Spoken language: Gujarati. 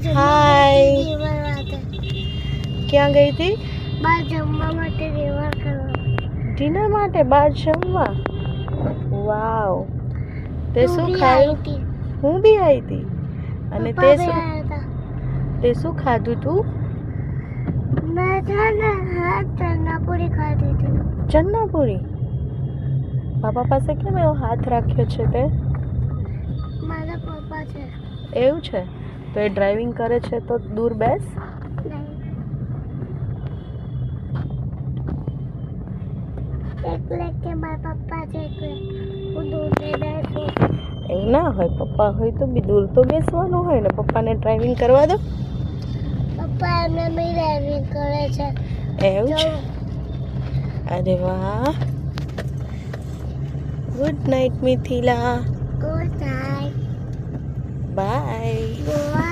હાય, ક્યાં ગઈ હતી? બહાર જમવા માટે રેવા કરવા. ડિનર માટે બહાર જમવા? વાવ, તે શું ખાયું? હું બી આવી હતી. અને તે શું ખાધું તું? મેં છે ને ચન્નાપુરી ખાધી હતી. ચન્નાપુરી? પાપા પાસે કેમ એવો હાથ રાખ્યો છે તે? મારા પપ્પા છે. એવું છે? તો એ ડ્રાઇવિંગ કરે છે તો દૂર બેસ. એટલે કે મારા પપ્પા છે એટલે હું દૂર નહીં બેસું. એવું ના હોય, પપ્પા હોય તો બી દૂર તો બેસવાનું હોય ને. પપ્પાને ડ્રાઇવિંગ કરવા દો. પપ્પા એમને બી ડ્રાઇવિંગ કરે છે. એવું છે? અરે વાહ. Good night Mithila. Good night. By.